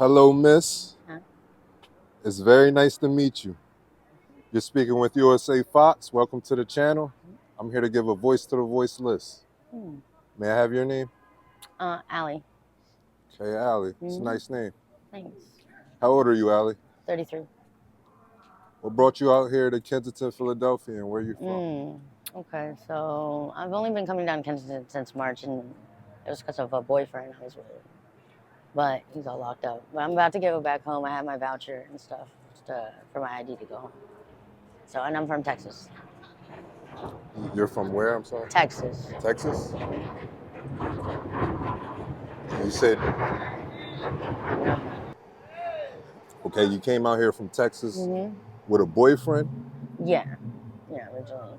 Hello, Miss. Huh? It's very nice to meet you. You're speaking with USA Fox. Welcome to the channel. I'm here to give a voice to the voiceless. Hmm. May I have your name? Allie. Okay, Allie. It's a Hmm. nice name. Thanks. How old are you, Allie? 33. What brought you out here to Kensington, Philadelphia, and where are you from? Okay, so I've only been coming down Kensington since March, and it was because of a boyfriend I was with. But he's all locked up. But I'm about to give it back home. I have my voucher and stuff for my ID to go home. So, and I'm from Texas. You're from where? I'm sorry. Texas. Texas. You said. Okay, you came out here from Texas with a boyfriend. Yeah, originally.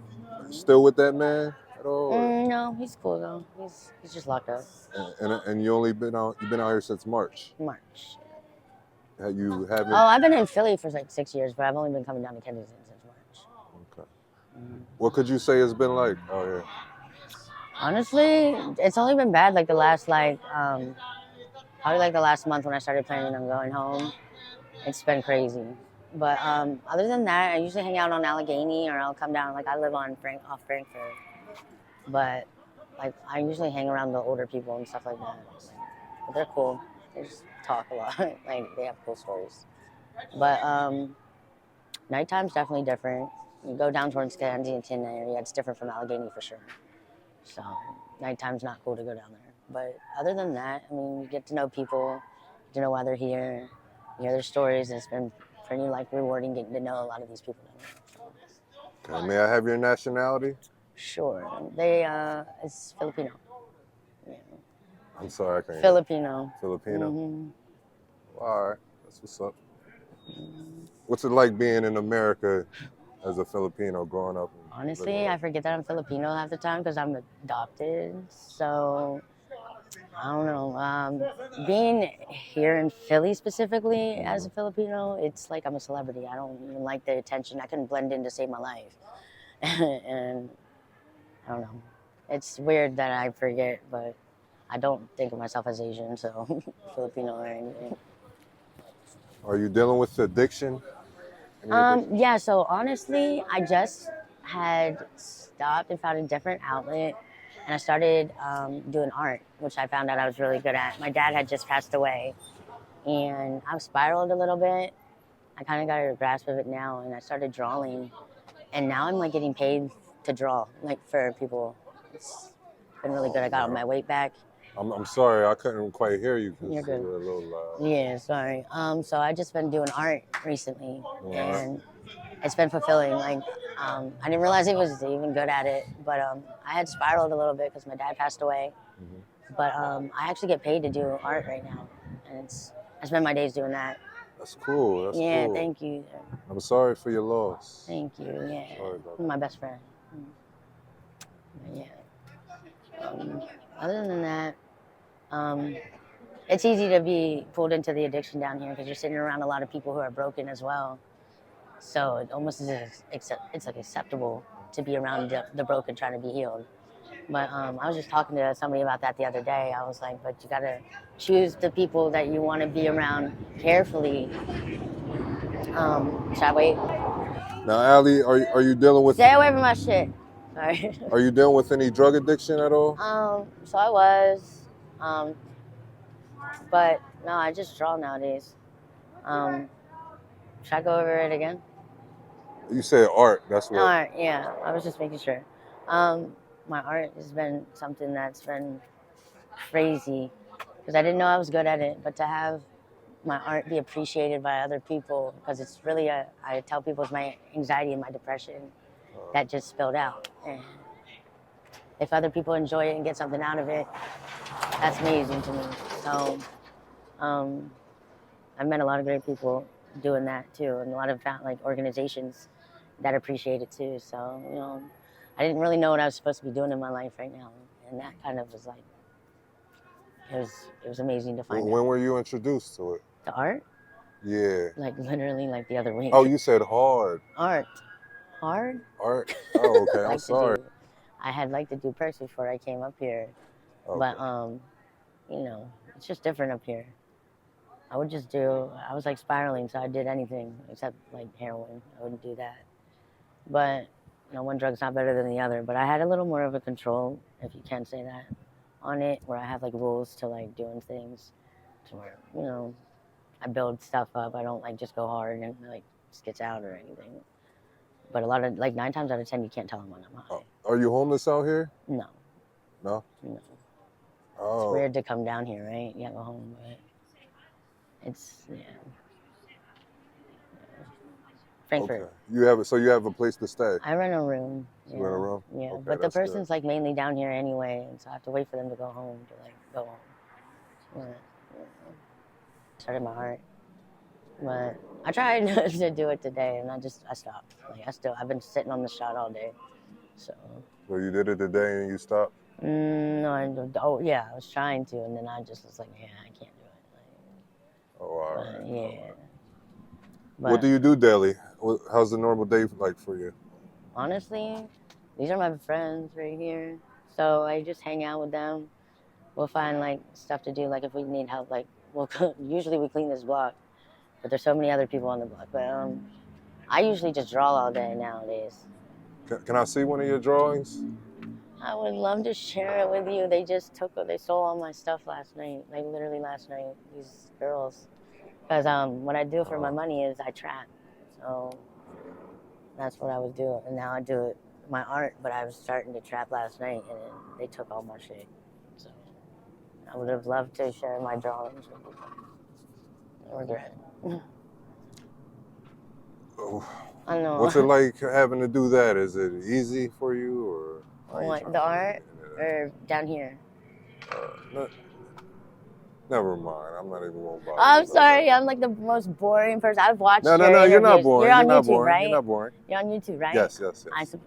Still with that man at all? No, he's cool though. He's just locked up. And you only been out. You've been out here since March. March. You haven't. Oh, I've been in Philly for like 6 years, but I've only been coming down to Kensington since March. Okay. What could you say it's been like out here? Honestly, it's only been bad like the last probably like the last month when I started planning on going home. It's been crazy. But other than that, I usually hang out on Allegheny, or I'll come down. Like I live on off Frankfurt, but like I usually hang around the older people and stuff like that. But they're cool. They just talk a lot. Like they have cool stories. But nighttime's definitely different. You go down towards Kensington area, it's different from Allegheny for sure. So nighttime's not cool to go down there. But other than that, I mean, you get to know people, get to know why they're here, you hear their stories, and it's been pretty like rewarding getting to know a lot of these people down there. Okay, may I have your nationality? Sure. It's Filipino. Yeah. I'm sorry, I can't. Filipino. Filipino. Mm-hmm. All right, that's what's up. What's it like being in America as a Filipino growing up? Honestly, I forget that I'm Filipino half the time because I'm adopted. So I don't know. Being here in Philly specifically as a Filipino, it's like I'm a celebrity. I don't even like the attention. I couldn't blend in to save my life. And I don't know. It's weird that I forget, but I don't think of myself as Asian, so Filipino or anything. Are you dealing with addiction? Yeah, so honestly, I just had stopped and found a different outlet, and I started doing art, which I found out I was really good at. My dad had just passed away, and I've spiraled a little bit. I kind of got a grasp of it now, and I started drawing, and now I'm like getting paid to draw, like for people. It's been really good. I got my weight back. I'm sorry, I couldn't quite hear you because You're good. you were a little loud. Yeah, sorry. So I just been doing art recently, and it's been fulfilling. Like, I didn't realize he was even good at it, but I had spiraled a little bit because my dad passed away. But I actually get paid to do art right now, and I spend my days doing that. That's cool. That's yeah, cool. Thank you. I'm sorry for your loss. Thank you. Yeah, Sorry my best friend. Yeah. Other than that, it's easy to be pulled into the addiction down here because you're sitting around a lot of people who are broken as well. So it almost is it's like acceptable to be around the broken trying to be healed. But I was just talking to somebody about that the other day. I was like, but you gotta choose the people that you want to be around carefully. Should I wait? Now, Allie, are you dealing with? Stay away from my shit. Sorry. Are you dealing with any drug addiction at all? So I was, but no, I just draw nowadays. Should I go over it again? You said art. That's what. Art, yeah. I was just making sure. My art has been something that's been crazy because I didn't know I was good at it, but to have my art be appreciated by other people, because it's really I tell people it's my anxiety and my depression that just spilled out. And if other people enjoy it and get something out of it, that's amazing to me. So I've met a lot of great people doing that too, and a lot of like organizations that appreciate it too. So, I didn't really know what I was supposed to be doing in my life right now, and that kind of was like, it was amazing to find out. When were you introduced to it? To art? Yeah. Like literally like the other week. Oh, you said hard. Art. Hard? Art? Oh, okay. I'm sorry. I had liked to do perks before I came up here. Okay. But, it's just different up here. I was like spiraling, so I did anything except like heroin. I wouldn't do that. But one drug's not better than the other. But I had a little more of a control, if you can say that, on it, where I have like rules to like doing things, to where I build stuff up. I don't like just go hard and like skits out or anything. But a lot of like 9 times out of 10, you can't tell them when I'm high. Are you homeless out here? No, No. no. Oh. It's weird to come down here, right? You have a home, but it's Frankfurt. Okay. You have a place to stay. I rent a room. You rent a room? Yeah, Okay, but the that's good. person's like mainly down here anyway, and so I have to wait for them to go home to like go home. Started my heart, but I tried to do it today, and I stopped. Like I've been sitting on the shot all day, so. So you did it today and you stopped? No, I was trying to, and then I just was like, yeah, I can't do it. Like, all right. Yeah. But what do you do daily? How's the normal day like for you? Honestly, these are my friends right here. So I just hang out with them. We'll find like stuff to do. Like if we need help, like usually we clean this block, but there's so many other people on the block. But I usually just draw all day nowadays. Can I see one of your drawings? I would love to share it with you. They stole all my stuff last night. Like literally last night, these girls. Because what I do for my money is I trap. So that's what I was doing. And now I do it, my art, but I was starting to trap last night and they took all my shit. So I would have loved to share my drawings with you. I regret it. I know. What's it like having to do that? Is it easy for you or? What, the art or down here? Never mind. I'm not even going to bother. I'm sorry. I'm like the most boring person. I've watched No, interviews. you're not boring. You're on not YouTube, boring. right? You're not boring. You're on YouTube, right? Yes.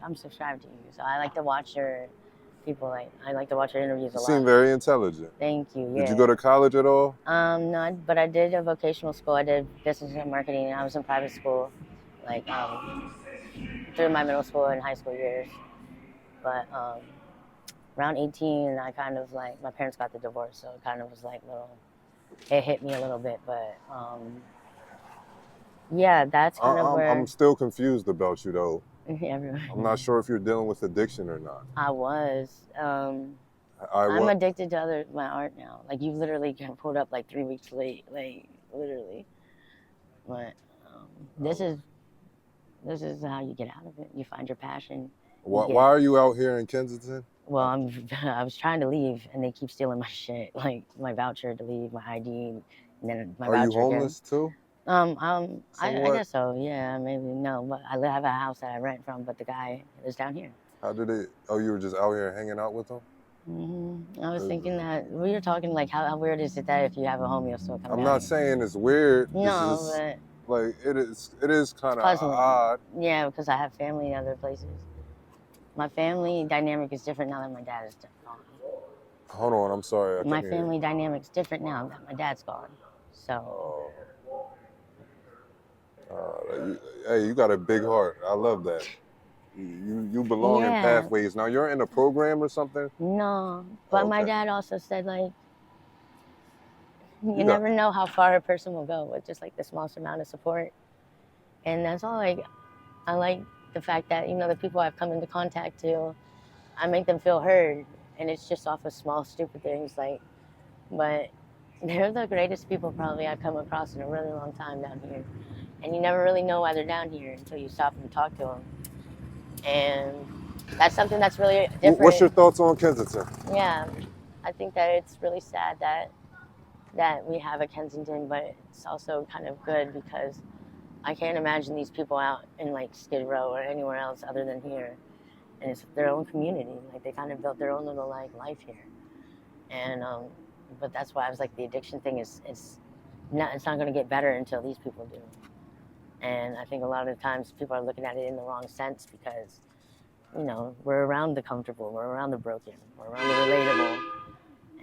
I'm subscribed to you, so I like to watch your people. I like to watch your interviews a lot. You seem very intelligent. Thank you. Did you go to college at all? No, but I did a vocational school. I did business and marketing, and I was in private school, like through my middle school and high school years. But around 18, I kind of like my parents got the divorce, so it kind of was like it hit me a little bit. But yeah, that's kind of where I'm still confused about you though. Yeah, I'm not sure if you're dealing with addiction or not. I was. I'm addicted to my art now. Like you literally pulled up like 3 weeks late, like literally. But this is how you get out of it. You find your passion. Why are you out here in Kensington? Well, I was trying to leave, and they keep stealing my shit, like my voucher to leave, my ID, and then my voucher. Are you homeless too? I guess so. Yeah, maybe no, but I have a house that I rent from, but the guy is down here. How did it? Oh, you were just out here hanging out with him? Mm-hmm. I was thinking that we were talking like how weird is it that if you have a home you'll still come. I'm not saying it's weird. No, but like it is kind of odd. Yeah, because I have family in other places. My family dynamic is different now that my dad is gone. Hold on, I'm sorry. My family dynamic's different now that my dad's gone. So. Hey, you got a big heart. I love that. You belong in Pathways. Now you're in a program or something? No, but my dad also said like, you never know how far a person will go with just like the smallest amount of support. And that's all like, I like the fact that, the people I've come into contact to, I make them feel heard. And it's just off of small, stupid things but they're the greatest people probably I've come across in a really long time down here. And you never really know why they're down here until you stop and talk to them. And that's something that's really different. What's your thoughts on Kensington? Yeah, I think that it's really sad that we have a Kensington, but it's also kind of good because I can't imagine these people out in like Skid Row or anywhere else other than here. And it's their own community. Like they kind of built their own little like life here. And but that's why I was like the addiction thing it's not going to get better until these people do. And I think a lot of times people are looking at it in the wrong sense because, we're around the comfortable, we're around the broken, we're around the relatable.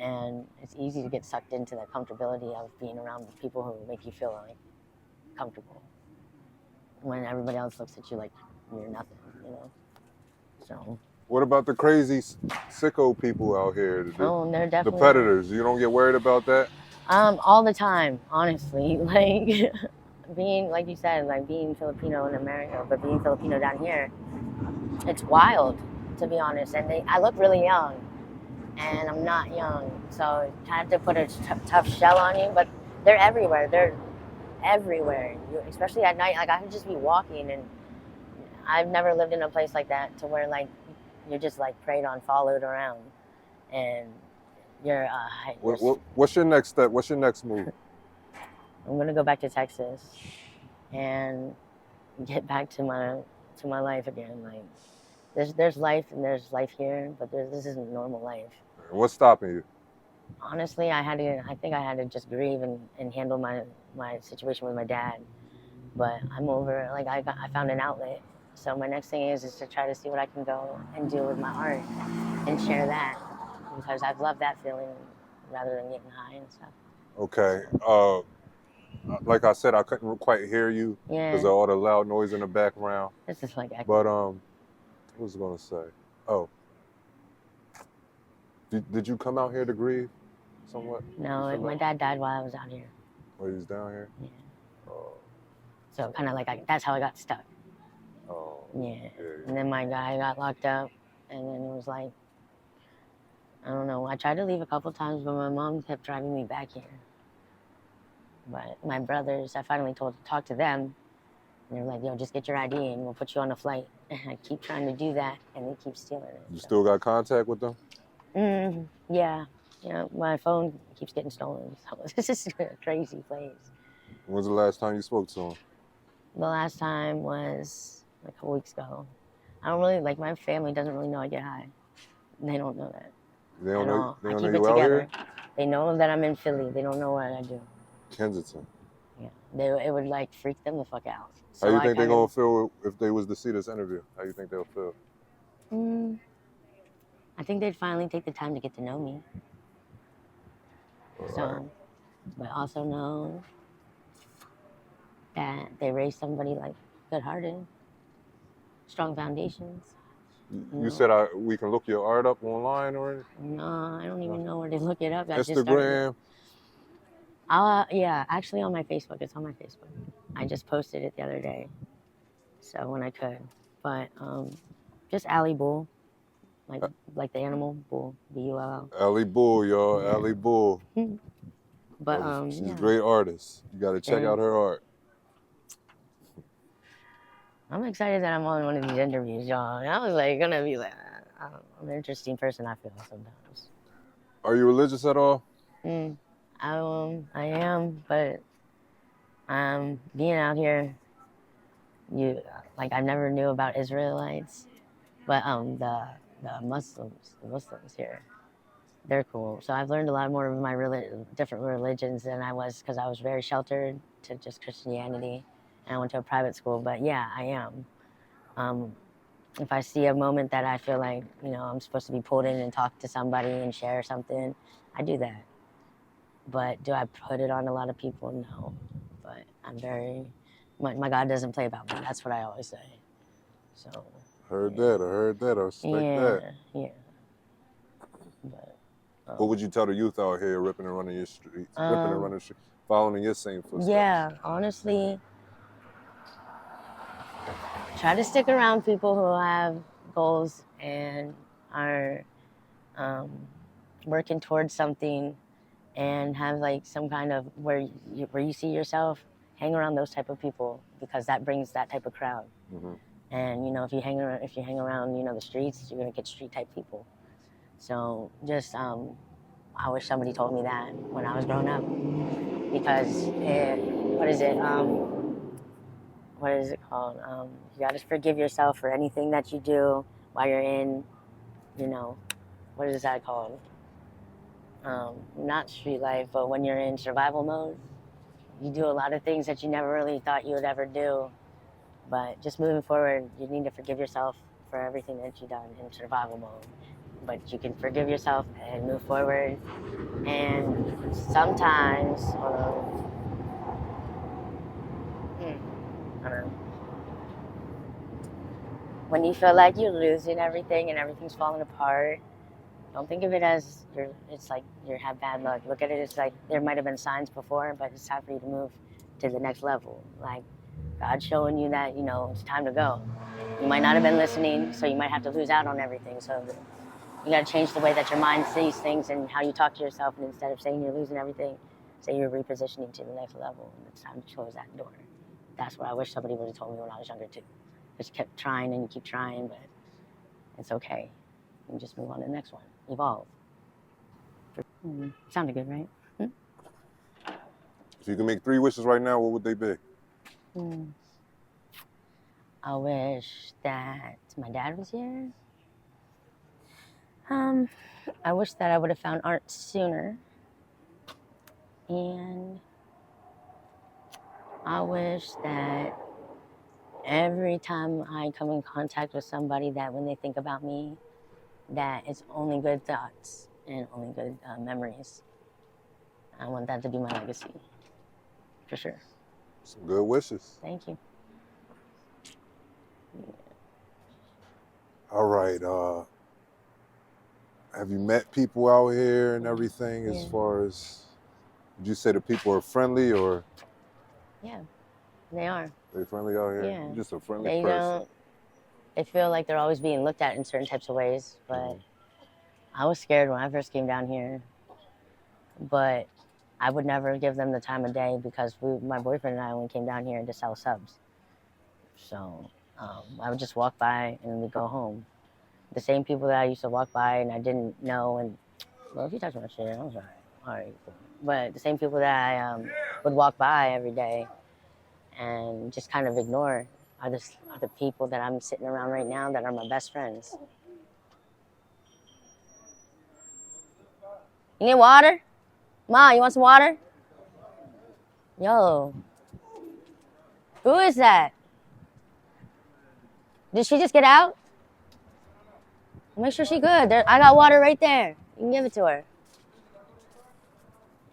And it's easy to get sucked into that comfortability of being around the people who make you feel like comfortable when everybody else looks at you like you're nothing, So. What about the crazy sicko people out here? They're definitely. The predators. You don't get worried about that? All the time, honestly. Like being, like you said, like being Filipino in America, but being Filipino down here, it's wild, to be honest. And I look really young, and I'm not young, so it had to put a tough shell on you. But they're everywhere. They're everywhere, especially at night. Like I could just be walking, and I've never lived in a place like that to where like you're just like preyed on, followed around, and you're. What's your next step? What's your next move? I'm gonna go back to Texas and get back to my life again. Like there's life and there's life here, but this isn't normal life. What's stopping you? Honestly, I think I had to just grieve and handle my situation with my dad. But I'm over it. Like I found an outlet. So my next thing is to try to see what I can go and do with my art and share that, because I've loved that feeling rather than getting high and stuff. Okay. Like I said, I couldn't quite hear you because of all the loud noise in the background. This is like But what was I gonna say? Oh, did you come out here to grieve somewhat? No, my dad died while I was out here. Oh, he was down here? Yeah. Oh. So kind of like that's how I got stuck. Oh. Yeah. And then my guy got locked up, and then it was like, I don't know. I tried to leave a couple times, but my mom kept driving me back here. But my brothers, I finally talked to them, and they were like, "Yo, just get your ID and we'll put you on a flight." And I keep trying to do that, and they keep stealing it. You still got contact with them? Yeah. My phone keeps getting stolen. So this is a crazy place. When was the last time you spoke to them? The last time was like a couple weeks ago. I don't really, like, my family doesn't really know I get high. They don't know that. They don't know I keep you it out together. Here? They know that I'm in Philly. They don't know what I do. Kensington. Yeah. It would like freak them the fuck out. So how you think they're gonna feel if they was to see this interview? How you think they'll feel? I think they'd finally take the time to get to know me. So, but also know that they raised somebody like good-hearted, strong foundations. You said we can look your art up online or anything? No, I don't even know where to look it up. Instagram? Yeah, actually on my Facebook. It's on my Facebook. I just posted it the other day, so when I could. But just Allie Bull, like the animal bull, B-U-L-L. Allie Bull, y'all. Yeah. Allie Bull. But she's a great artist. You got to check out her art. I'm excited that I'm on one of these interviews, y'all. I was like gonna be like, I'm an interesting person. I feel sometimes. Are you religious at all? I am, but being out here, I never knew about Israelites, but the Muslims here, they're cool. So I've learned a lot more of my different religions than I was, because I was very sheltered to just Christianity, and I went to a private school. But yeah, I am. If I see a moment that I feel like I'm supposed to be pulled in and talk to somebody and share something, I do that. But do I put it on a lot of people? No. But I'm my God doesn't play about me. That's what I always say. So. I heard that. I respect that. Yeah. But, what would you tell the youth out here ripping and running your streets, following in your same footsteps? Yeah, honestly, try to stick around people who have goals and are working towards something, and have like some kind of where you see yourself. Hang around those type of people, because that brings that type of crowd. Mm-hmm. And if you hang around the streets, you're gonna get street type people. So just I wish somebody told me that when I was growing up, because what is it called? You gotta forgive yourself for anything that you do while you're in, what is that called? Not street life, but when you're in survival mode, you do a lot of things that you never really thought you would ever do. But just moving forward, you need to forgive yourself for everything that you've done in survival mode. But you can forgive yourself and move forward. And sometimes, I don't know, when you feel like you're losing everything and everything's falling apart, Don't think of it as it's like you have bad luck. Look at it as like there might have been signs before, but it's time for you to move to the next level. Like God's showing you that, it's time to go. You might not have been listening, so you might have to lose out on everything. So you got to change the way that your mind sees things and how you talk to yourself. And instead of saying you're losing everything, say you're repositioning to the next level. And it's time to close that door. That's what I wish somebody would have told me when I was younger too. Because you kept trying and you keep trying, but it's okay. You can just move on to the next one. Evolve. Sounded good, right? If you can make 3 wishes right now, what would they be? I wish that my dad was here. I wish that I would have found art sooner. And I wish that every time I come in contact with somebody, that when they think about me, that it's only good thoughts and only good memories. I want that to be my legacy, for sure. Some good wishes. Thank you. Yeah. All right. Have you met people out here and everything? As far as, would you say the people are friendly or? Yeah, they are. They friendly out here? Yeah. You're just a friendly person. They feel like they're always being looked at in certain types of ways, but I was scared when I first came down here. But I would never give them the time of day because my boyfriend and I only came down here to sell subs. So I would just walk by and we'd go home. The same people that I used to walk by and I didn't know, and well, if you touch my shit, I'm sorry. All right, cool. But the same people that I would walk by every day and just kind of ignore are the people that I'm sitting around right now that are my best friends. You need water? Ma, you want some water? Yo. Who is that? Did she just get out? Make sure she's good. I got water right there. You can give it to her.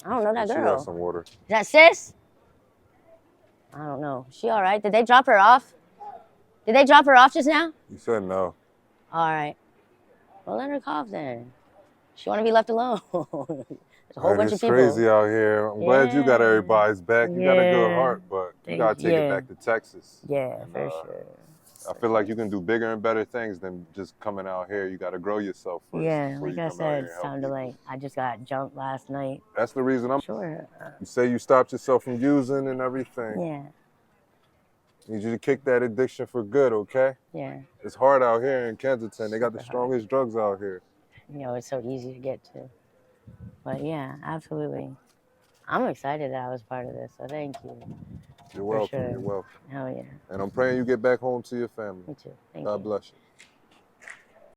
I don't know that girl. She has some water. Is that sis? I don't know. She all right? Did they drop her off? Did they drop her off just now? You said no. All right. Well, let her cough then. She want to be left alone. There's a whole bunch of people. It's crazy out here. I'm glad you got everybody's back. You got a good heart, but you got to take it back to Texas. Yeah, for sure. I feel like you can do bigger and better things than just coming out here. You got to grow yourself first. Yeah, like I said, it sounded like I just got jumped last night. That's the reason I'm sure. You say you stopped yourself from using and everything. Yeah. Need you to kick that addiction for good, okay? Yeah. It's hard out here in Kensington. They got the strongest drugs out here. It's so easy to get to. But yeah, absolutely. I'm excited that I was part of this, so thank you. You're welcome. You're welcome. Hell yeah. And I'm praying you get back home to your family. Me too. Thank God you. bless you.